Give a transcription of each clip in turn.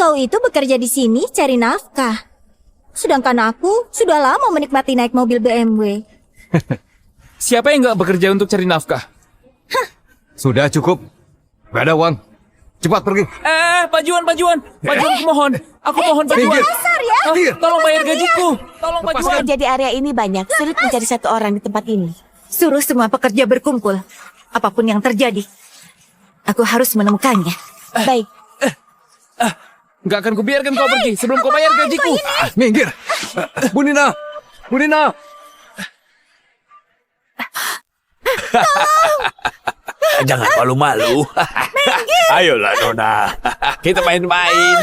Kau itu bekerja di sini cari nafkah. Sedangkan aku sudah lama menikmati naik mobil BMW. Siapa yang nggak bekerja untuk cari nafkah? Sudah cukup. Gak ada uang. Cepat pergi. Pak Juan, aku mohon. Aku mohon, Pak Juan. Kasar ya. Tolong bayar gajiku. Tolong, Pak Juan. Pekerja di area ini banyak, sulit mencari satu orang di tempat ini. Suruh semua pekerja berkumpul. Apapun yang terjadi, aku harus menemukannya. Baik, Nggak akan kubiarkan kau pergi sebelum kau bayar gajiku. Minggir. Bu Nina. Bu Nina. Jangan malu-malu. Ayolah Nona, kita main-main.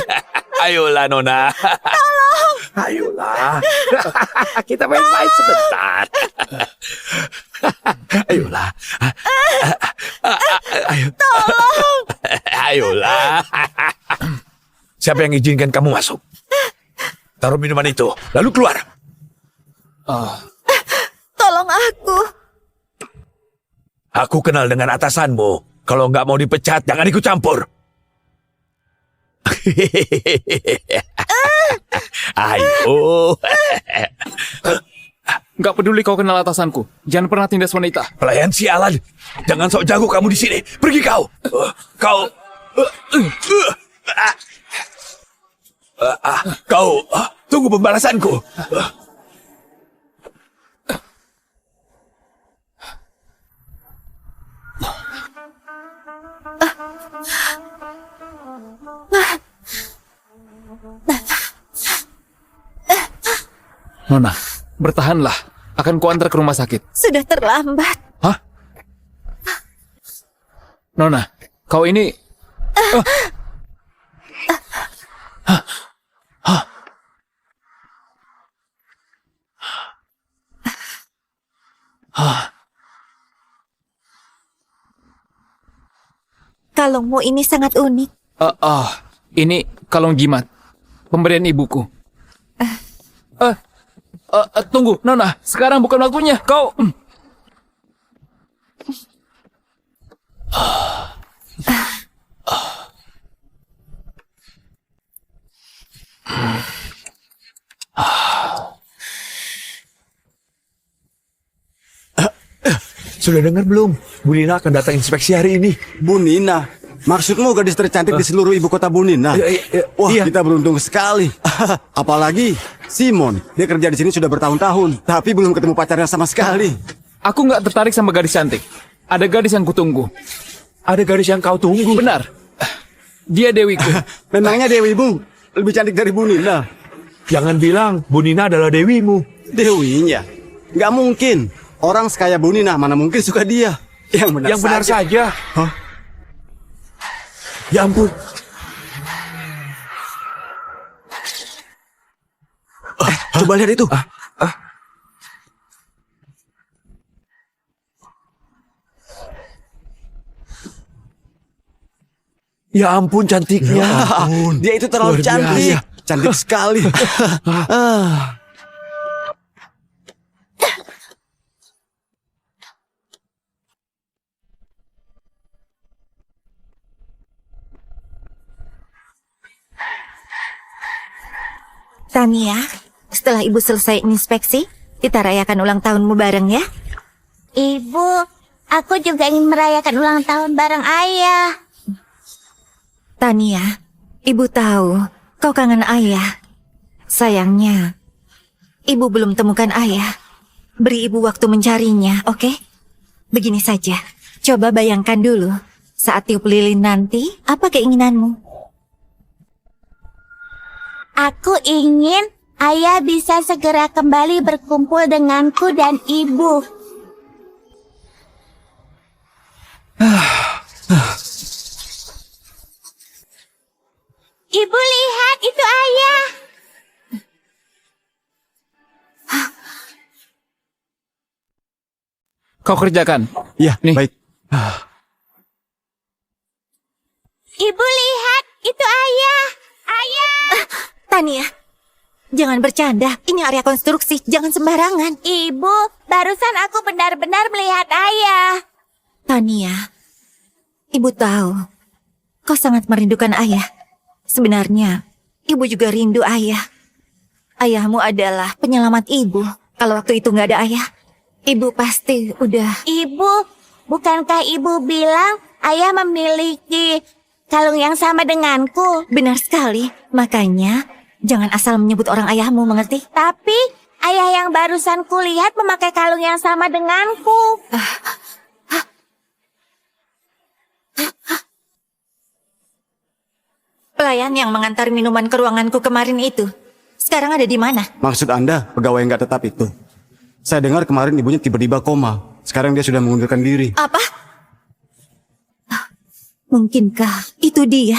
Ayolah Nona. Tolong. Ayolah. Kita main-main sebentar. Ayolah. Ayo. Tolong. Ayolah. Siapa yang izinkan kamu masuk? Taruh minuman itu, lalu keluar. Tolong aku. Aku kenal dengan atasanmu. Kalau nggak mau dipecat, jangan ikut campur. Ayo. Nggak peduli kau kenal atasanku. Jangan pernah tindas wanita. Pelayan sialan. Jangan sok jago kamu di sini. Pergi kau. Kau tunggu pembalasanku. Nona, bertahanlah. Akan kuantar ke rumah sakit. Sudah terlambat. Hah? Nona, kau ini... Kalungmu ini sangat unik. Ini kalung jimat. Pemberian ibuku. Tunggu, Nona. Sekarang bukan waktunya. Kau... Sudah dengar belum? Bu Nina akan datang inspeksi hari ini. Bu Nina? Maksudmu gadis tercantik di seluruh ibu kota Bu Nina? Wah, iya. kita beruntung sekali. Apalagi Simon, dia kerja di sini sudah bertahun-tahun, tapi belum ketemu pacarnya sama sekali. Aku nggak tertarik sama gadis cantik. Ada gadis yang kutunggu. Ada gadis yang kau tunggu. Benar. Dia dewiku. Memangnya dewimu lebih cantik dari Bu Nina? Jangan bilang Bu Nina adalah dewimu. Dewinya? Nggak mungkin. Orang sekaya Bu Nina mana mungkin suka dia. Yang benar saja. Hah? Ya ampun. Coba lihat itu. Ya ampun cantiknya. Dia itu terlalu Luar cantik. biasa. Cantik sekali. Tania, setelah ibu selesai inspeksi, kita rayakan ulang tahunmu bareng ya. Ibu, aku juga ingin merayakan ulang tahun bareng ayah. Tania, ibu tahu kau kangen ayah. Sayangnya, ibu belum temukan ayah. Beri ibu waktu mencarinya, oke? Begini saja, coba bayangkan dulu. Saat tiup lilin nanti, apa keinginanmu? Aku ingin ayah bisa segera kembali berkumpul denganku dan ibu. Ibu lihat, itu ayah. Kau kerjakan. Ya, Nih. baik. Ibu lihat, itu ayah. Ayah. Tania, jangan bercanda. Ini area konstruksi, jangan sembarangan. Ibu, barusan aku benar-benar melihat ayah. Tania, ibu tahu kau sangat merindukan ayah. Sebenarnya, Ibu juga rindu ayah. Ayahmu adalah penyelamat ibu. Kalau waktu itu nggak ada ayah, ibu pasti udah... Ibu, bukankah ibu bilang ayah memiliki kalung yang sama denganku? Benar sekali. Makanya, jangan asal menyebut orang ayahmu, mengerti? Tapi ayah yang barusan kulihat memakai kalung yang sama denganku. Pelayan yang mengantar minuman ke ruanganku kemarin itu, sekarang ada di mana? Maksud Anda, pegawai yang nggak tetap itu? Saya dengar kemarin ibunya tiba-tiba koma. Sekarang dia sudah mengundurkan diri. Apa? Mungkinkah itu dia?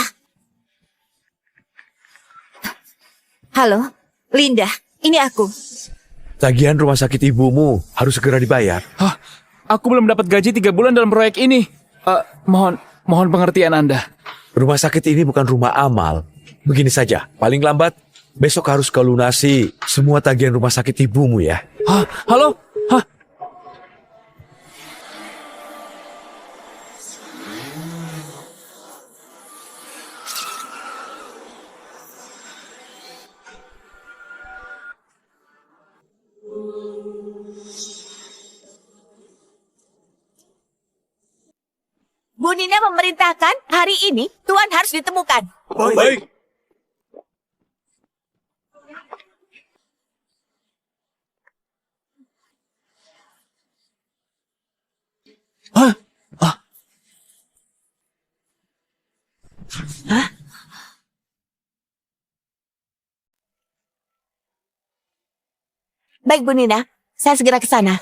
Halo, Linda, ini aku. Tagihan rumah sakit ibumu harus segera dibayar. Hah, aku belum dapat gaji 3 bulan dalam proyek ini. Mohon pengertian Anda. Rumah sakit ini bukan rumah amal. Begini saja, paling lambat besok harus kau lunasi semua tagihan rumah sakit ibumu ya. Hah, halo? Hah? Bu Nina memerintahkan hari ini Tuan harus ditemukan. Baik. Baik Bu Nina, saya segera ke sana.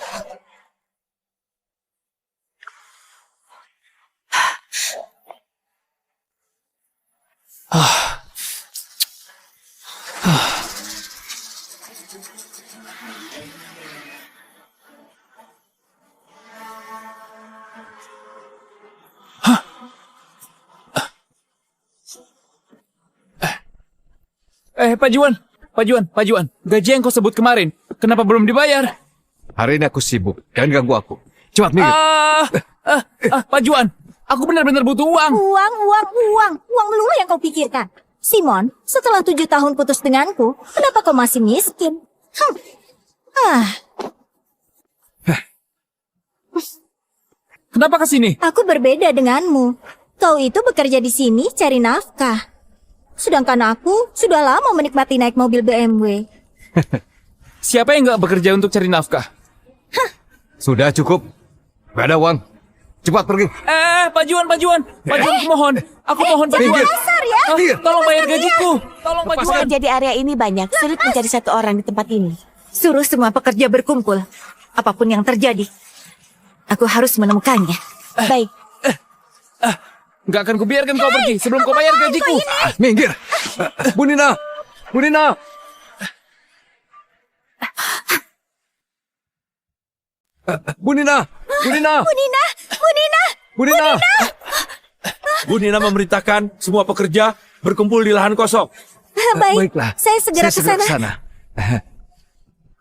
Pak Juan, gaji yang kau sebut kemarin, kenapa belum dibayar? Hari ini aku sibuk. Jangan ganggu aku. Cepat minggir. Pak Juan, aku benar-benar butuh uang. Uang melulu yang kau pikirkan. Simon, setelah 7 tahun putus denganku, kenapa kau masih miskin? Kenapa ke sini? Aku berbeda denganmu. Kau itu bekerja di sini cari nafkah. Sedangkan aku sudah lama menikmati naik mobil BMW. Siapa yang nggak bekerja untuk cari nafkah? Sudah cukup. Gak ada uang. Cepat pergi. Pak Juan, aku mohon. Aku mohon, Pak Juan. Tolong bayar gajiku. Tolong, Pak Juan. Pekerja di area ini banyak, sulit mencari satu orang di tempat ini. Suruh semua pekerja berkumpul. Apapun yang terjadi, aku harus menemukannya. Baik, Nggak akan kubiarkan kau pergi sebelum kau bayar gajiku. Minggir. Bu Nina. Bu Nina. Bu Nina. Bu Nina. Bu Nina. Bu Nina memerintahkan semua pekerja berkumpul di lahan kosong. Baiklah. Saya segera ke sana. kesana.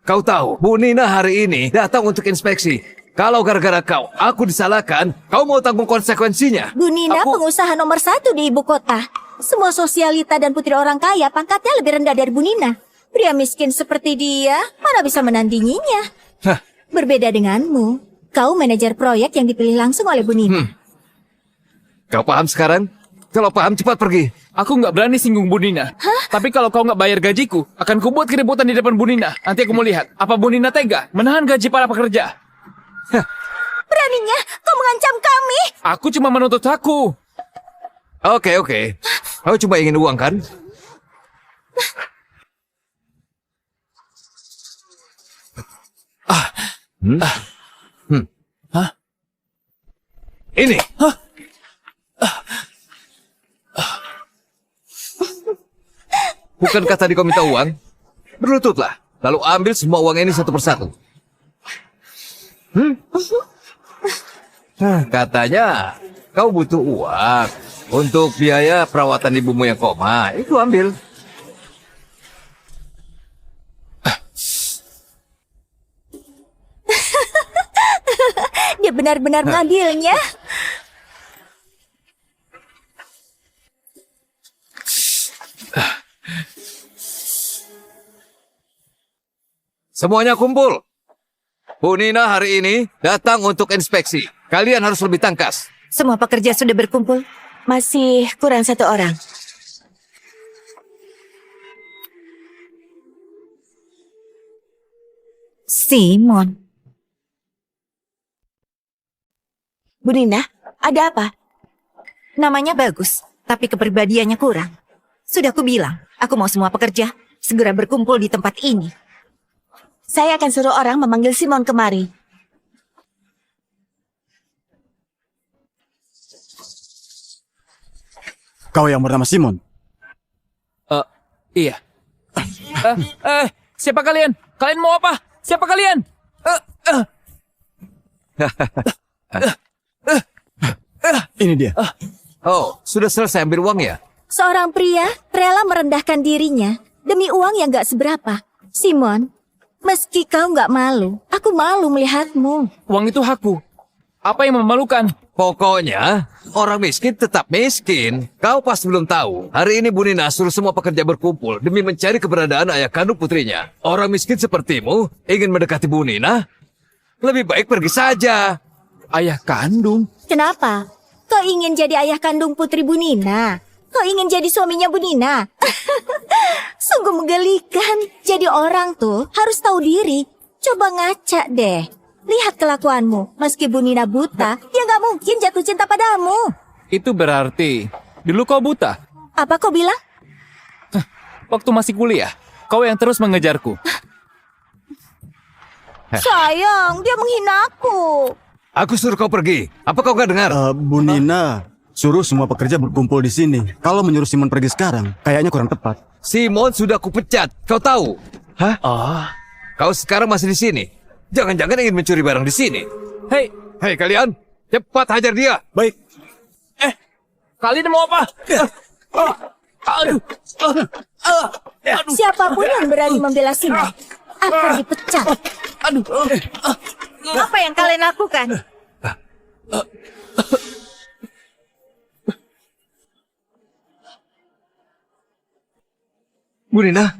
Kau tahu, Bu Nina hari ini datang untuk inspeksi. Kalau gara-gara kau, aku disalahkan, kau mau tanggung konsekuensinya. Bu Nina pengusaha nomor 1 di ibu kota. Semua sosialita dan putri orang kaya pangkatnya lebih rendah dari Bu Nina. Pria miskin seperti dia, mana bisa menandinginya? Hah. Berbeda denganmu, kau manajer proyek yang dipilih langsung oleh Bu Nina. Kau paham sekarang? Kalau paham, cepat pergi. Aku nggak berani singgung Bu Nina. Tapi kalau kau nggak bayar gajiku, akan kubuat keributan di depan Bu Nina. Nanti aku mau lihat, apa Bu Nina tega menahan gaji para pekerja. Beraninya kau mengancam kami? Aku cuma menuntut aku. Oke. Kau cuma ingin uang, kan? Ini. Bukankah tadi kau minta uang? Berlututlah, lalu ambil semua uang ini satu persatu. Katanya kau butuh uang untuk biaya perawatan ibumu yang koma. Itu ambil. Dia benar-benar mengambilnya. Semuanya kumpul. Bu Nina hari ini datang untuk inspeksi. Kalian harus lebih tangkas. Semua pekerja sudah berkumpul. Masih kurang satu orang. Simon. Bu Nina, ada apa? Namanya bagus, tapi kepribadiannya kurang. Sudah aku bilang, aku mau semua pekerja segera berkumpul di tempat ini. Saya akan suruh orang memanggil Simon kemari. Kau yang bernama Simon? Iya. Siapa kalian? Kalian mau apa? Siapa kalian? Ini dia. Oh, sudah selesai ambil uang ya? Seorang pria rela merendahkan dirinya demi uang yang gak seberapa. Simon, meski kau gak malu, aku malu melihatmu. Uang itu hakku. Apa yang memalukan? Pokoknya, orang miskin tetap miskin. Kau pasti belum tahu. Hari ini Bu Nina suruh semua pekerja berkumpul demi mencari keberadaan ayah kandung putrinya. Orang miskin sepertimu ingin mendekati Bu Nina? Lebih baik pergi saja. Ayah kandung? Kenapa? Kau ingin jadi ayah kandung putri Bu Nina? Kau ingin jadi suaminya Bu Nina? Sungguh menggelikan. Jadi orang tuh harus tahu diri. Coba ngaca deh. Lihat kelakuanmu. Meski Bu Nina buta, dia gak mungkin jatuh cinta padamu. Itu berarti dulu kau buta. Apa kau bilang? Waktu masih kuliah, kau yang terus mengejarku. Sayang, dia menghina aku. Aku suruh kau pergi. Apa kau gak dengar? Bu Nina, suruh semua pekerja berkumpul di sini. Kalau menyuruh Simon pergi sekarang, kayaknya kurang tepat. Simon sudah kupecat. Kau tahu? Hah? Kau sekarang masih di sini. Jangan-jangan ingin mencuri barang di sini. Hei, Hei kalian, cepat hajar dia. Baik. kalian mau apa? Aduh. Siapapun yang berani membela Simon akan dipecat. Apa yang kalian lakukan? Bu Nina.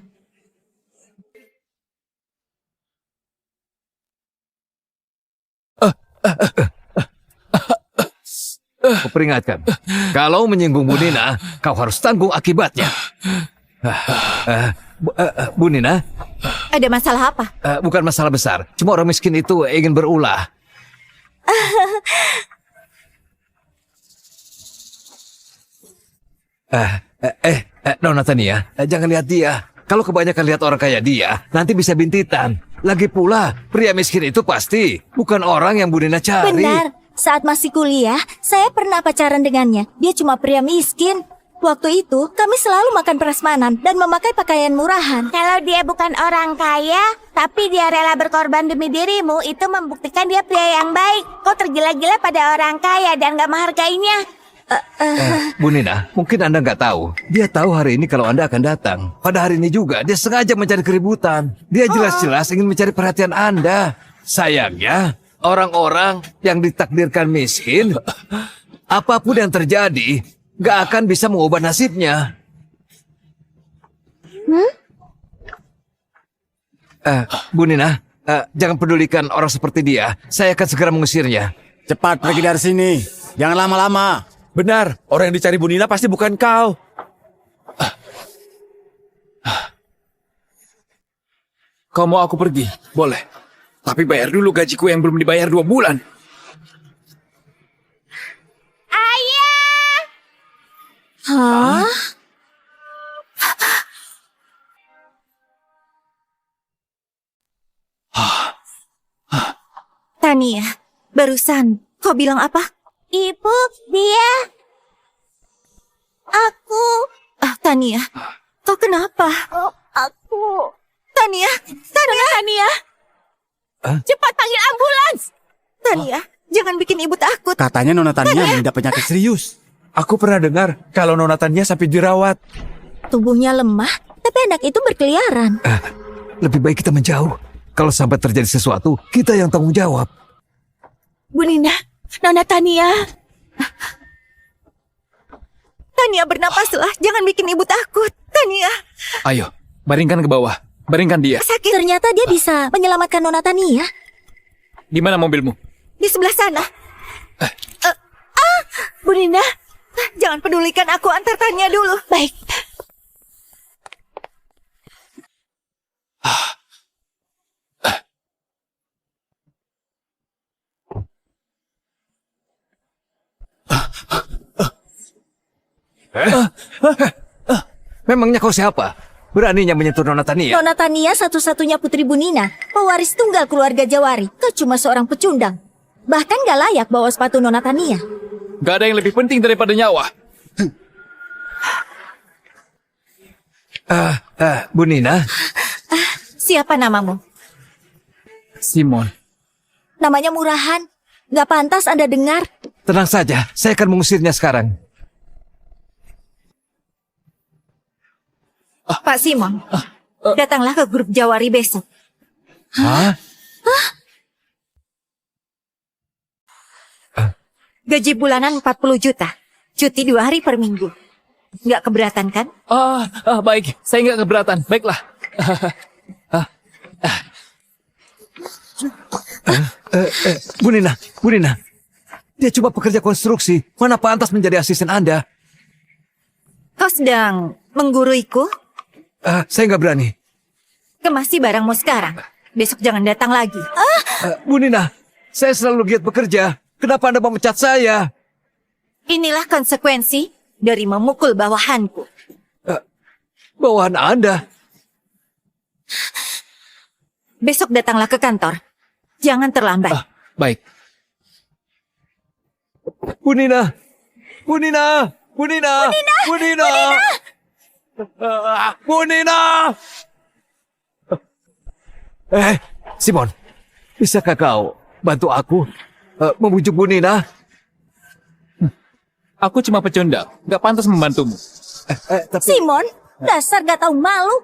Kuperingatkan, kalau menyinggung Bu Nina, kau harus tanggung akibatnya. Bu Nina, Ada masalah apa? bukan masalah besar. Cuma orang miskin itu ingin berulah. Nona Tania, jangan lihat dia. Kalau kebanyakan lihat orang kayak dia, nanti bisa bintitan. Lagi pula, pria miskin itu pasti bukan orang yang Bu Nina cari. Benar, saat masih kuliah, saya pernah pacaran dengannya. Dia cuma pria miskin. Waktu itu, kami selalu makan prasmanan dan memakai pakaian murahan. Kalau dia bukan orang kaya, tapi dia rela berkorban demi dirimu, itu membuktikan dia pria yang baik. Kau tergila-gila pada orang kaya dan gak menghargainya. Bu Nina, mungkin Anda nggak tahu. Dia tahu hari ini kalau Anda akan datang. Pada hari ini juga, dia sengaja mencari keributan. Dia jelas-jelas ingin mencari perhatian Anda. Sayangnya, orang-orang yang ditakdirkan miskin, apapun yang terjadi, nggak akan bisa mengubah nasibnya. Bu Nina, jangan pedulikan orang seperti dia. Saya akan segera mengusirnya. Cepat pergi dari sini. Jangan lama-lama. Benar, orang yang dicari Bu Nina pasti bukan kau. Kau mau aku pergi? Boleh. Tapi bayar dulu gajiku yang belum dibayar 2 bulan. Ayah! Hah? Tania, barusan kau bilang apa? Ibu, dia... Aku... Tania, kau kenapa? Aku... Tania, Tania! Cepat panggil ambulans! Tania, jangan bikin ibu takut. Katanya Nona Tania mengidap penyakit serius. Aku pernah dengar kalau Nona Tania sampai dirawat. Tubuhnya lemah, tapi anak itu berkeliaran. Lebih baik kita menjauh. Kalau sampai terjadi sesuatu, kita yang tanggung jawab. Bu Nina, Nona Tania. Tania bernapaslah, jangan bikin ibu takut. Tania, Ayo, baringkan ke bawah. Baringkan dia. Sakit. Ternyata dia bisa menyelamatkan Nona Tania. Di mana mobilmu? Di sebelah sana. Bu Nina, Jangan pedulikan aku, antar Tania dulu. baik. Memangnya kau siapa? Beraninya menyentuh Nona Tania? Nona Tania satu-satunya putri Bu Nina, pewaris tunggal keluarga Jawari. Kau cuma seorang pecundang. Bahkan gak layak bawa sepatu Nona Tania. Gak ada yang lebih penting daripada nyawa. Bu Nina, Siapa namamu? Simon. Namanya murahan. Gak pantas Anda dengar. tenang saja. Saya akan mengusirnya sekarang. Pak Simon. Datanglah ke grup Jawari besok. Hah? Gaji bulanan 40 juta. Cuti 2 hari per minggu. Nggak keberatan kan? Baik. Saya nggak keberatan. Baiklah. Bu Nina. Dia cuma pekerja konstruksi. Mana pantas menjadi asisten Anda? Kau sedang mengguruiku? Saya nggak berani. Kemasi barangmu sekarang. Besok jangan datang lagi. Bu Nina, saya selalu giat bekerja. Kenapa Anda memecat saya? Inilah konsekuensi dari memukul bawahanku. Bawahan Anda. Besok datanglah ke kantor. Jangan terlambat. Baik. Bu Nina. Bu Nina. Bu Nina. Bu Nina. Bu Nina. Simon. Bisakah kau bantu aku membujuk Bu Nina? Aku cuma pecundang. Gak pantas membantumu. Simon, dasar gak tahu malu.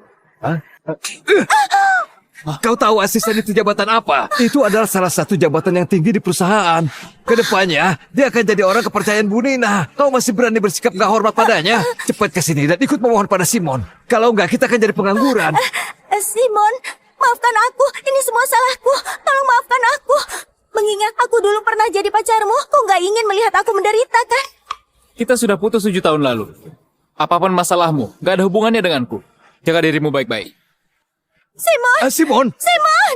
Kau tahu asisten itu jabatan apa? Itu adalah salah satu jabatan yang tinggi di perusahaan. Kedepannya, dia akan jadi orang kepercayaan Bu Nina. Kau masih berani bersikap gak hormat padanya? Cepat ke sini dan ikut memohon pada Simon. Kalau enggak, kita akan jadi pengangguran. Simon, maafkan aku. Ini semua salahku. Tolong maafkan aku. Mengingat aku dulu pernah jadi pacarmu, kau gak ingin melihat aku menderita kan? Kita sudah putus 7 tahun lalu. Apapun masalahmu, gak ada hubungannya denganku. Jaga dirimu baik-baik. Simon! Simon! Simon!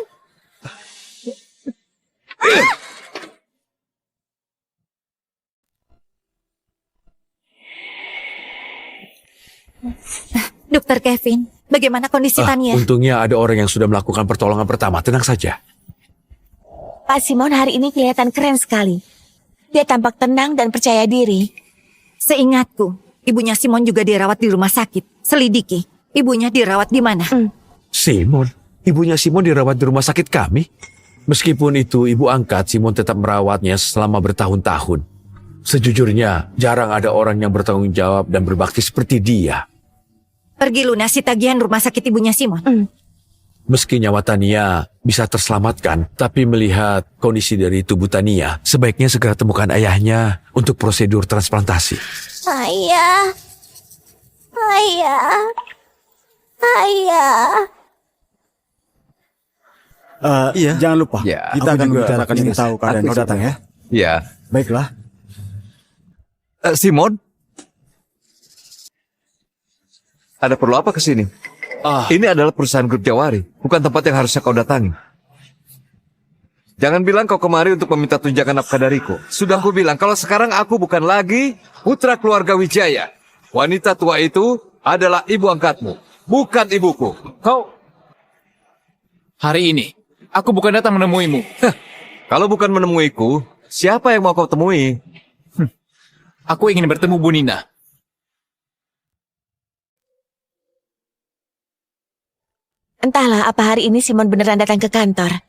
Dokter Kevin, bagaimana kondisi Tania? Untungnya ada orang yang sudah melakukan pertolongan pertama. Tenang saja. Pak Simon hari ini kelihatan keren sekali. Dia tampak tenang dan percaya diri. Seingatku, ibunya Simon juga dirawat di rumah sakit. Selidiki, ibunya dirawat di mana? Simon? Ibunya Simon dirawat di rumah sakit kami? Meskipun itu ibu angkat, Simon tetap merawatnya selama bertahun-tahun. Sejujurnya, jarang ada orang yang bertanggung jawab dan berbakti seperti dia. Pergi lunasi tagihan rumah sakit ibunya Simon. Meski nyawa Tania bisa terselamatkan, tapi melihat kondisi dari tubuh Tania, sebaiknya segera temukan ayahnya untuk prosedur transplantasi. Ayah. Ayah. Ayah. Iya. Jangan lupa, Ya, kita aku akan juga membicarakan ini tahu keadaan kau datang ya. Ya. Baiklah. Simon? Ada perlu apa ke sini? Ini adalah perusahaan grup Jawari, bukan tempat yang harusnya kau datangi. Jangan bilang kau kemari untuk meminta tunjangan nafkah dariku. Sudah aku bilang, kalau sekarang aku bukan lagi putra keluarga Wijaya. Wanita tua itu adalah ibu angkatmu, bukan ibuku. Kau... Hari ini, aku bukan datang menemuimu. Kalau bukan menemuiku, siapa yang mau kau temui? Aku ingin bertemu Bu Nina. Entahlah apa hari ini Simon beneran datang ke kantor.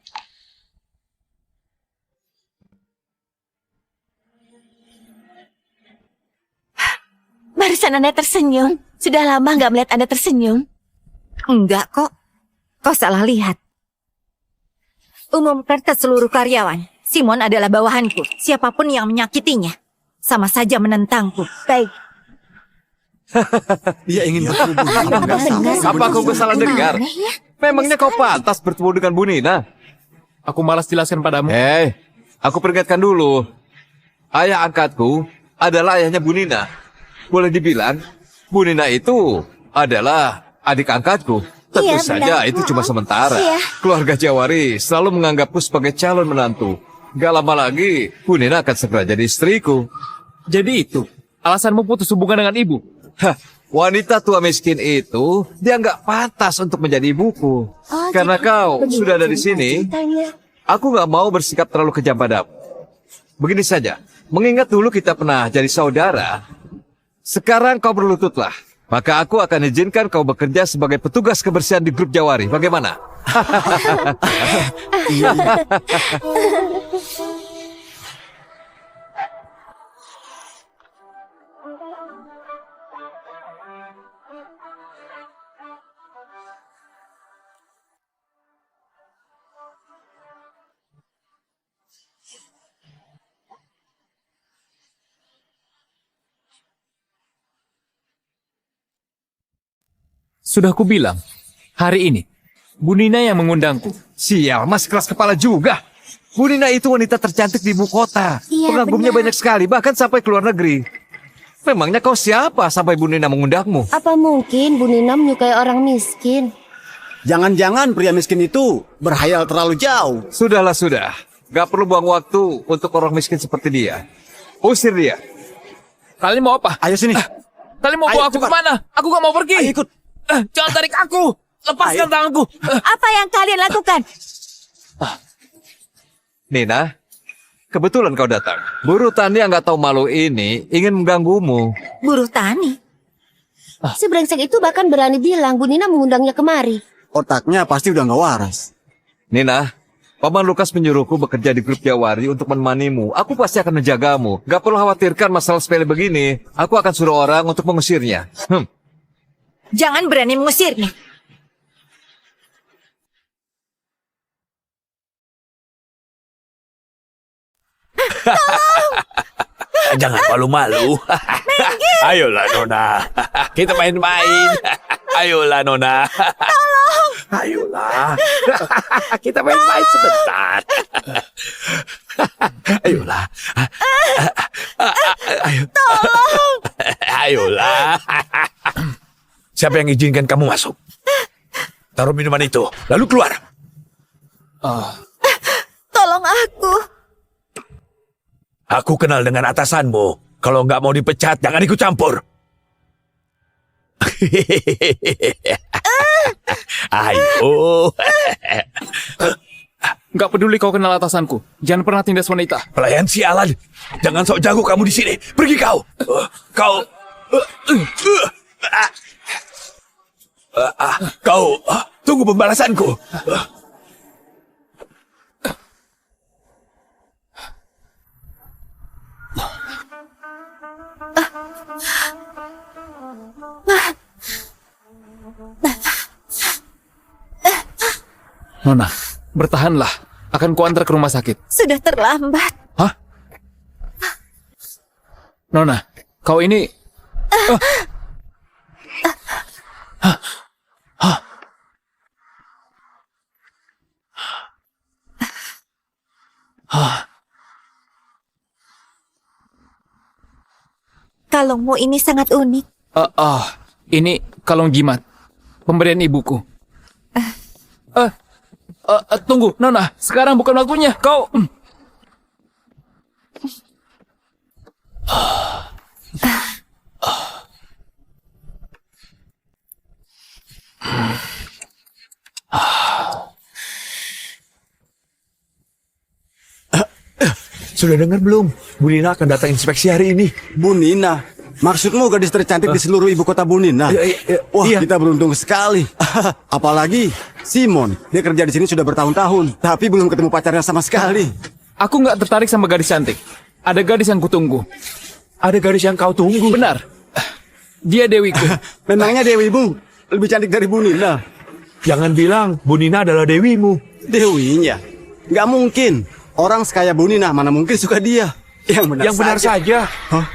Barusan Anda tersenyum. Sudah lama nggak melihat Anda tersenyum. Enggak kok. Kau salah lihat. Umumkan ke seluruh karyawan. Simon adalah bawahanku. Siapapun yang menyakitinya, sama saja menentangku. Baik. Dia ingin bertemu Bu Nina. Nggak salah. Apa kau salah dengar? Aneh ya. Memangnya kau pantas bertemu dengan Bu Nina? Aku malas jelaskan padamu. Aku peringatkan dulu. Ayah angkatku adalah ayahnya Bu Nina. Boleh dibilang, Bu Nina itu adalah adik angkatku. Tentu Iya, saja benar. itu cuma sementara. Iya. Keluarga Jawari selalu menganggapku sebagai calon menantu. Gak lama lagi, Bu Nina akan segera jadi istriku. Jadi itu, alasanmu putus hubungan dengan ibu? Hah, wanita tua miskin itu, dia nggak pantas untuk menjadi ibuku. Karena kau sudah ada di sini, aku nggak mau bersikap terlalu kejam padamu. Begini saja, mengingat dulu kita pernah jadi saudara, sekarang kau berlututlah. Maka aku akan izinkan kau bekerja sebagai petugas kebersihan di grup Jawari. Bagaimana? Sudah kubilang, hari ini, Bu Nina yang mengundangku. Sial, masih keras kepala juga. Bu Nina itu wanita tercantik di ibu kota. Iya, Pengagumnya benar. banyak sekali, bahkan sampai ke luar negeri. Memangnya kau siapa sampai Bu Nina mengundangmu? Apa mungkin Bu Nina menyukai orang miskin? Jangan-jangan pria miskin itu berhayal terlalu jauh. Sudahlah, sudah. Gak perlu buang waktu untuk orang miskin seperti dia. Usir dia. Kalian mau apa? Ayo sini. Kalian mau Ayo, bawa aku cepat. kemana? Aku gak mau pergi. Ayo ikut. Jangan tarik aku. Lepaskan tanganku. Apa yang kalian lakukan? Nina, kebetulan kau datang. Buruh tani yang gak tahu malu ini ingin mengganggumu. Buruh tani. Si brengsek itu bahkan berani bilang Bu Nina mengundangnya kemari. Otaknya pasti udah nggak waras. Nina, Paman Lukas menyuruhku bekerja di grup Jawari untuk menemanimu. Aku pasti akan menjagamu. Gak perlu khawatirkan masalah sepele begini. Aku akan suruh orang untuk mengusirnya. Jangan berani mengusirnya. Jangan malu-malu. Ayolah Nona, kita main-main. Ayolah Nona. Ayolah. Kita main-main sebentar. Ayolah. Ayo. Ayolah. Siapa yang izinkan kamu masuk? Taruh minuman itu, lalu keluar. Tolong aku. Aku kenal dengan atasanmu. Kalau nggak mau dipecat, jangan ikut campur. Ayo. Gak peduli kau kenal atasanku. Jangan pernah tindas wanita. Pelayan sialan. Jangan sok jago kamu di sini. Pergi kau. Kau. Kau. Tunggu pembalasanku. Nona, bertahanlah. Akan kuantar ke rumah sakit. Sudah terlambat. Hah? Nona, kau ini... Kalungmu ini sangat unik. Ini kalung jimat. Pemberian ibuku. Tunggu, Nona. Sekarang bukan waktunya. Kau... Sudah dengar belum? Bu Nina akan datang inspeksi hari ini. Bu Nina, maksudmu gadis tercantik di seluruh ibu kota Bu Nina? Wah, iya. kita beruntung sekali. Apalagi Simon, dia kerja di sini sudah bertahun-tahun, tapi belum ketemu pacarnya sama sekali. Aku nggak tertarik sama gadis cantik. Ada gadis yang kutunggu. Ada gadis yang kau tunggu. Benar. Dia dewiku. Memangnya Dewimu lebih cantik dari Bu Nina? Jangan bilang Bu Nina adalah dewimu. Dewinya? Nggak mungkin. Orang sekaya Bu Nina mana mungkin suka dia. Yang benar Yang benar saja. Hah?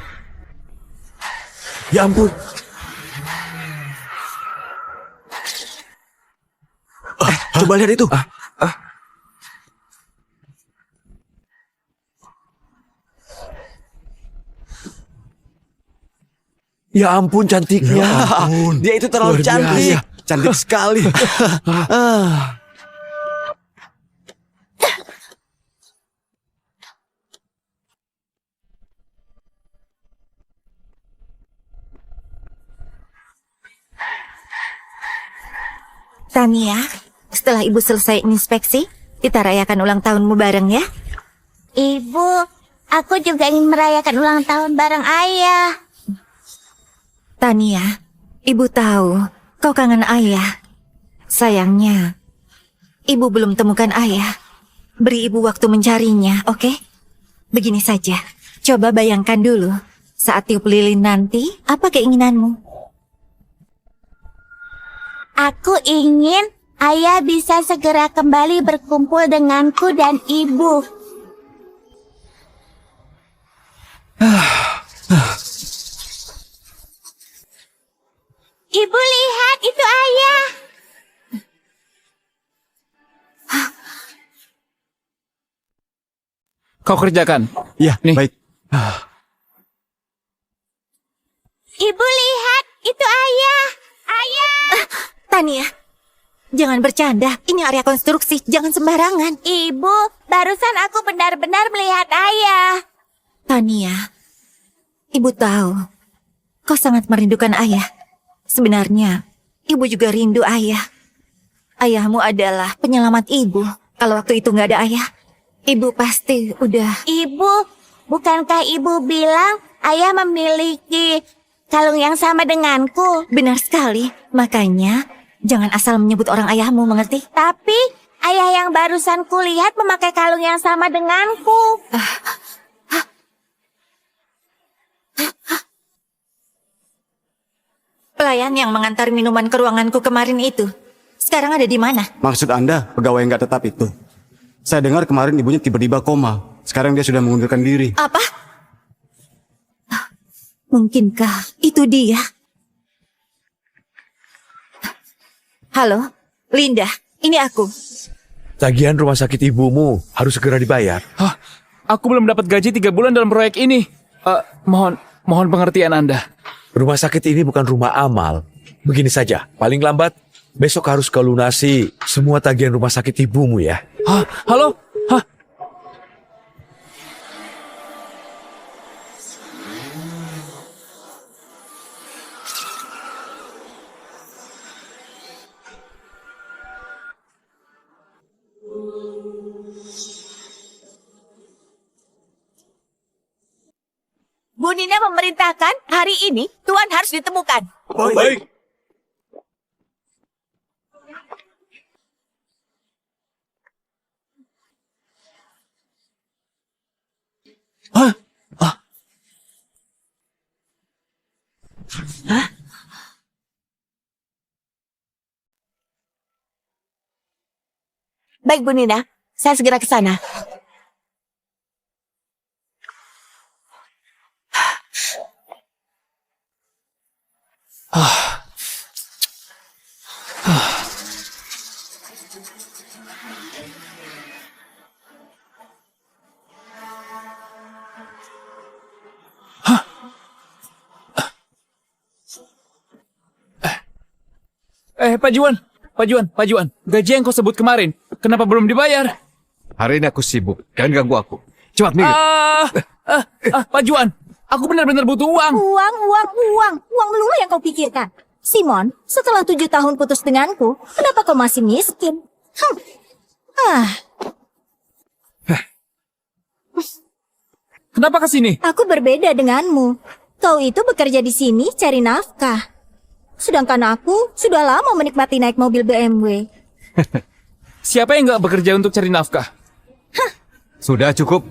Ya ampun. Coba lihat itu. Ya ampun cantiknya. Dia itu terlalu Luar biasa. cantik. Cantik sekali. Tania, setelah ibu selesai inspeksi, kita rayakan ulang tahunmu bareng ya. Ibu, aku juga ingin merayakan ulang tahun bareng ayah. Tania, ibu tahu kau kangen ayah. Sayangnya, ibu belum temukan ayah. Beri ibu waktu mencarinya, oke? Begini saja, coba bayangkan dulu. Saat tiup lilin nanti, apa keinginanmu? Aku ingin ayah bisa segera kembali berkumpul denganku dan ibu. Ibu lihat, itu ayah. Kau kerjakan. Ya, Nih. baik. Ibu lihat, itu ayah. Ayah. Tania, jangan bercanda. Ini area konstruksi, jangan sembarangan. Ibu, barusan aku benar-benar melihat ayah. Tania, ibu tahu kau sangat merindukan ayah. Sebenarnya, ibu juga rindu ayah. Ayahmu adalah penyelamat ibu. Kalau waktu itu nggak ada ayah, ibu pasti udah... Ibu, bukankah ibu bilang ayah memiliki kalung yang sama denganku? Benar sekali, makanya jangan asal menyebut orang ayahmu, mengerti? Tapi ayah yang barusan kulihat memakai kalung yang sama denganku. Pelayan yang mengantar minuman ke ruanganku kemarin itu, sekarang ada di mana? Maksud Anda pegawai yang nggak tetap itu? Saya dengar kemarin ibunya tiba-tiba koma. Sekarang dia sudah mengundurkan diri. Apa? Mungkinkah itu dia? Halo, Linda, ini aku. Tagihan rumah sakit ibumu harus segera dibayar. Hah? Aku belum dapat gaji 3 bulan dalam proyek ini. Mohon pengertian Anda. Rumah sakit ini bukan rumah amal. Begini saja, paling lambat besok harus kau lunasi semua tagihan rumah sakit ibumu ya. Hah? Halo? Hah? Bu Nina memerintahkan hari ini Tuan harus ditemukan. Baik. Baik Bu Nina, saya segera ke sana. Pak Juan. Gaji yang kau sebut kemarin, kenapa belum dibayar? Hari ini aku sibuk. Jangan ganggu aku. Cepat minggir. Pak Juan, aku benar-benar butuh uang. Uang melulu yang kau pikirkan. Simon, setelah 7 tahun putus denganku, kenapa kau masih miskin? Kenapa ke sini? Aku berbeda denganmu. Kau itu bekerja di sini cari nafkah. Sedangkan aku sudah lama menikmati naik mobil BMW. Siapa yang nggak bekerja untuk cari nafkah? Sudah cukup.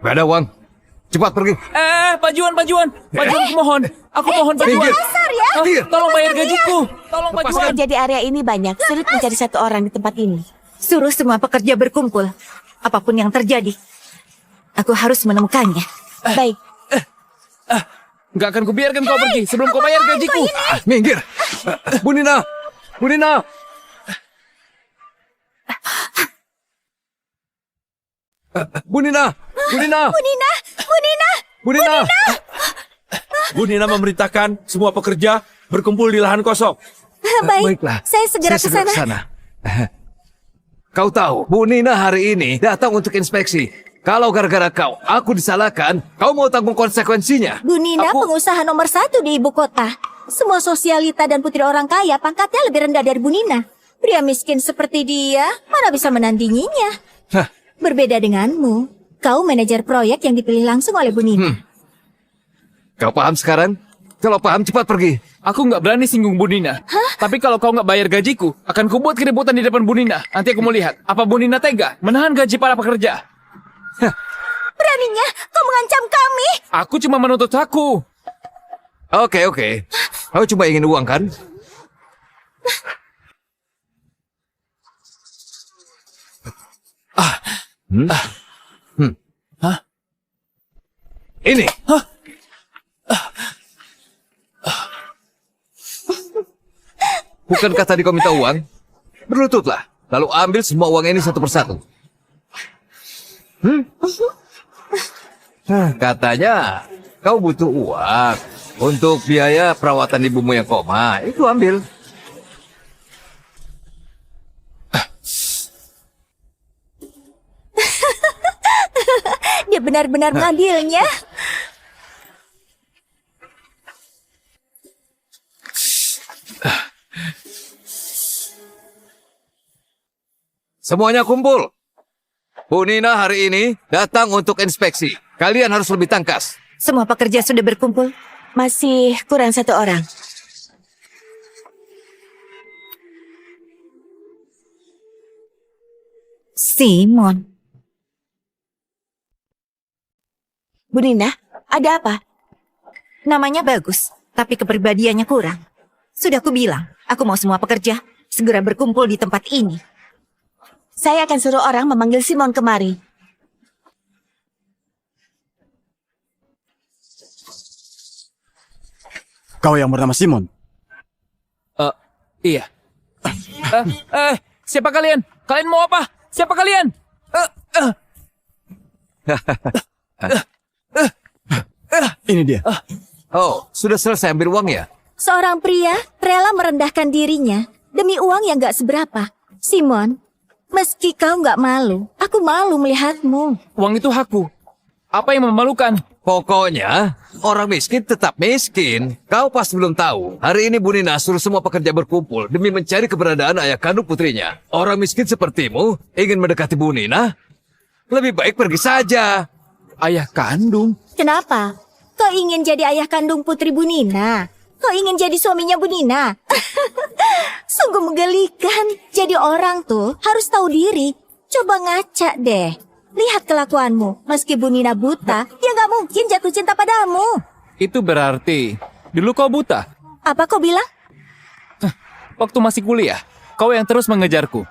Gak ada uang. Cepat pergi. Pak Juan, aku mohon, Pak Juan. Tolong bayar gajiku. Tolong Pak Juan. Pekerja di area ini banyak, sulit mencari satu orang di tempat ini. Suruh semua pekerja berkumpul. Apapun yang terjadi, aku harus menemukannya. Baik, Nggak akan kubiarkan kau pergi sebelum kau bayar gajiku. Minggir. Bu Nina. Bu Nina! Bu Nina! Bu Nina! Bu Nina! Bu Nina! Bu Nina memerintahkan semua pekerja berkumpul di lahan kosong. Baik, Baiklah. saya segera ke sana. kesana. Kau tahu, Bu Nina hari ini datang untuk inspeksi. Kalau gara-gara kau, aku disalahkan, kau mau tanggung konsekuensinya. Bu Nina pengusaha nomor 1 di ibu kota. Semua sosialita dan putri orang kaya pangkatnya lebih rendah dari Bu Nina. Pria miskin seperti dia, mana bisa menandinginya? Hah. Berbeda denganmu, kau manajer proyek yang dipilih langsung oleh Bu Nina. Kau paham sekarang? Kalau paham, cepat pergi. Aku nggak berani singgung Bu Nina. Tapi kalau kau nggak bayar gajiku, akan kubuat keributan di depan Bu Nina. Nanti aku mau lihat, apa Bu Nina tega menahan gaji para pekerja. Beraninya kau mengancam kami? Aku cuma menuntut hakku. Oke. Kau cuma ingin uang, kan? Ini. Bukankah tadi kau minta uang? Berlututlah, lalu ambil semua uang ini satu persatu. Katanya kau butuh uang untuk biaya perawatan ibumu yang koma. Itu ambil. Dia benar-benar mengambilnya. Semuanya kumpul. Bu Nina hari ini datang untuk inspeksi. Kalian harus lebih tangkas. Semua pekerja sudah berkumpul. Masih kurang 1 orang. Simon. Bu Nina, ada apa? Namanya bagus, tapi kepribadiannya kurang. Sudah aku bilang, aku mau semua pekerja segera berkumpul di tempat ini. Saya akan suruh orang memanggil Simon kemari. Kau yang bernama Simon? Iya. Siapa kalian? Kalian mau apa? Siapa kalian? Ini dia. Oh, sudah selesai ambil uang ya? Seorang pria rela merendahkan dirinya demi uang yang gak seberapa. Simon, meski kau gak malu, aku malu melihatmu. Uang itu hakku. Apa yang memalukan? Pokoknya, orang miskin tetap miskin. Kau pasti belum tahu. Hari ini Bu Nina suruh semua pekerja berkumpul demi mencari keberadaan ayah kandung putrinya. Orang miskin sepertimu ingin mendekati Bu Nina? Lebih baik pergi saja. Ayah kandung? Kenapa? Kau ingin jadi ayah kandung putri Bu Nina? Kau ingin jadi suaminya Bu Nina? Sungguh menggelikan. Jadi orang tuh harus tahu diri. Coba ngaca deh. Lihat kelakuanmu. Meski Bu Nina buta, dia gak mungkin jatuh cinta padamu. Itu berarti dulu kau buta. Apa kau bilang? Waktu masih kuliah, kau yang terus mengejarku.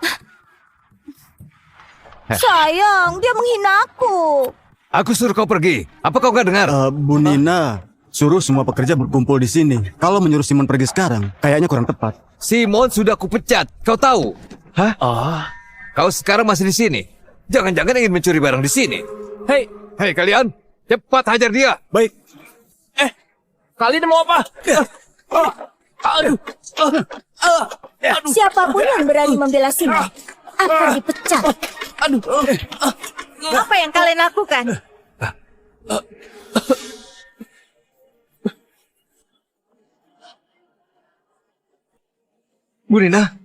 Sayang, dia menghina aku. Aku suruh kau pergi. Apa kau gak dengar? Bu Nina suruh semua pekerja berkumpul di sini. Kalau menyuruh Simon pergi sekarang, kayaknya kurang tepat. Simon sudah kupecat. Kau tahu? Hah? Kau sekarang masih di sini. Jangan-jangan ingin mencuri barang di sini. Hei, Hei kalian, cepat hajar dia. Baik. kalian mau apa? Aduh. Siapapun yang berani membela Simon akan dipecat. Apa yang kalian lakukan? Bu Nina,